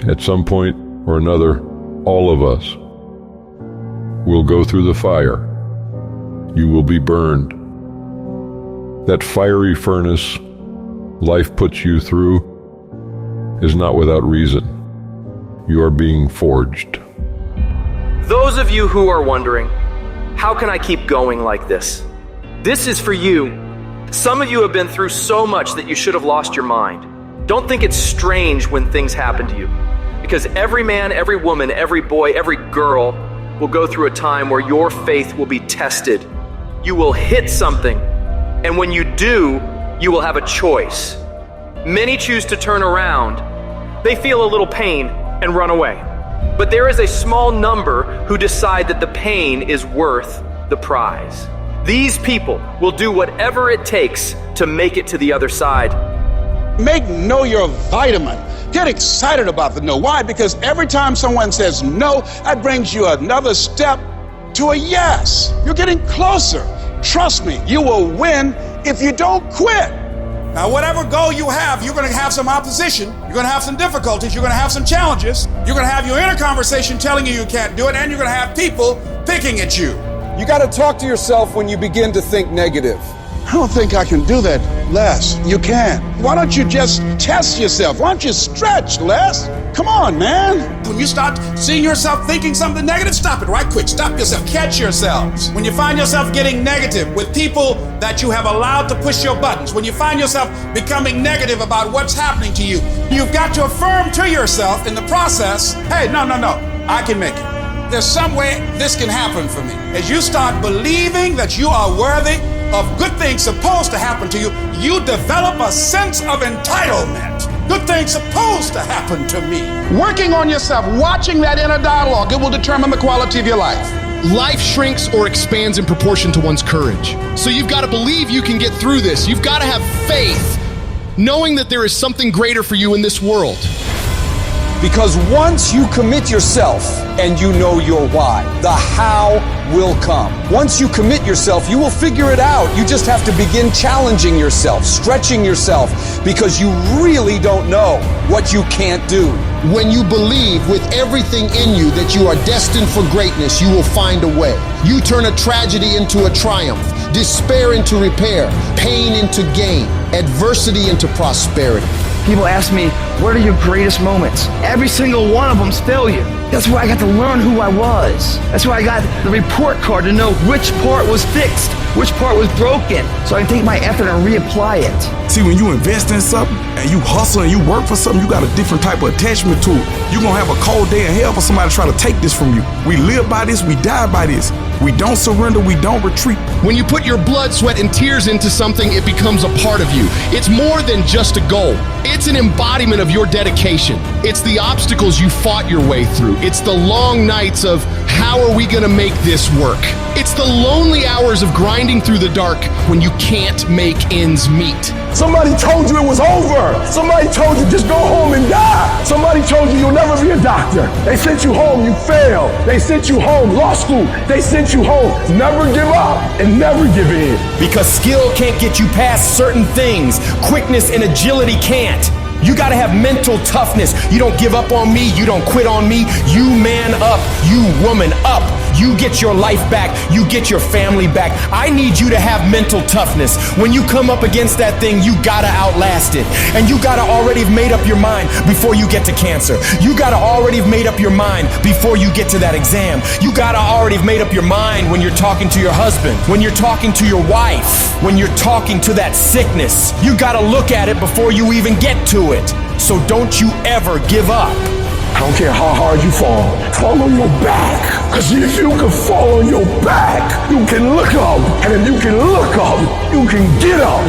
At some point or another, all of us will go through the fire. You will be burned. That fiery furnace life puts you through is not without reason. You are being forged. Those of you who are wondering, how can I keep going like this? This is for you. Some of you have been through so much that you should have lost your mind. Don't think it's strange when things happen to you, because every man, every woman, every boy, every girl will go through a time where your faith will be tested. You will hit something, and when you do, you will have a choice. Many choose to turn around. They feel a little pain and run away. But there is a small number who decide that the pain is worth the prize. These people will do whatever it takes to make it to the other side. Make no your vitamin. Get excited about the no. Why? Because every time someone says no, that brings you another step to a yes. You're getting closer. Trust me, you will win if you don't quit. Now, whatever goal you have, you're going to have some opposition. You're going to have some difficulties. You're going to have some challenges. You're going to have your inner conversation telling you can't do it, and you're going to have people picking at you. You got to talk to yourself when you begin to think negative. I don't think I can do that, Les. You can. Why don't you just test yourself? Why don't you stretch, Les? Come on, man. When you start seeing yourself thinking something negative, stop it right quick. Stop yourself. Catch yourselves. When you find yourself getting negative with people that you have allowed to push your buttons, when you find yourself becoming negative about what's happening to you, you've got to affirm to yourself in the process, hey, no, I can make it. There's some way this can happen for me. As you start believing that you are worthy of good things supposed to happen to you, you develop a sense of entitlement. Good things supposed to happen to me. Working on yourself, watching that inner dialogue, it will determine the quality of your life. Life shrinks or expands in proportion to one's courage. So you've got to believe you can get through this. You've got to have faith, knowing that there is something greater for you in this world. Because once you commit yourself and you know your why, the how will come. Once you commit yourself, you will figure it out. You just have to begin challenging yourself, stretching yourself, because you really don't know what you can't do. When you believe with everything in you that you are destined for greatness, you will find a way. You turn a tragedy into a triumph, despair into repair, pain into gain, adversity into prosperity. People ask me, what are your greatest moments? Every single one of them's failure. That's where I got to learn who I was. That's where I got the report card to know which part was fixed, which part was broken, so I can take my effort and reapply it. See, when you invest in something and you hustle and you work for something, you got a different type of attachment to it. You're gonna have a cold day in hell for somebody to try to take this from you. We live by this, we die by this. We don't surrender, we don't retreat. When you put your blood, sweat, and tears into something, it becomes a part of you. It's more than just a goal. It's an embodiment of your dedication. It's the obstacles you fought your way through. It's the long nights of, how are we gonna make this work? It's the lonely hours of grinding through the dark when you can't make ends meet. Somebody told you it was over. Somebody told you just go home and die. Somebody told you you'll never be a doctor. They sent you home, you failed. They sent you home, law school. They sent you home. Never give up and never give in. Because skill can't get you past certain things. Quickness and agility can't. You gotta have mental toughness. You don't give up on me, you don't quit on me. You man up, you woman up. You get your life back, you get your family back. I need you to have mental toughness. When you come up against that thing, you gotta outlast it. And you gotta already have made up your mind before you get to cancer. You gotta already have made up your mind before you get to that exam. You gotta already have made up your mind when you're talking to your husband, when you're talking to your wife, when you're talking to that sickness. You gotta look at it before you even get to it. So don't you ever give up. I don't care how hard you fall on your back. Because if you can fall on your back, you can look up. And if you can look up, you can get up.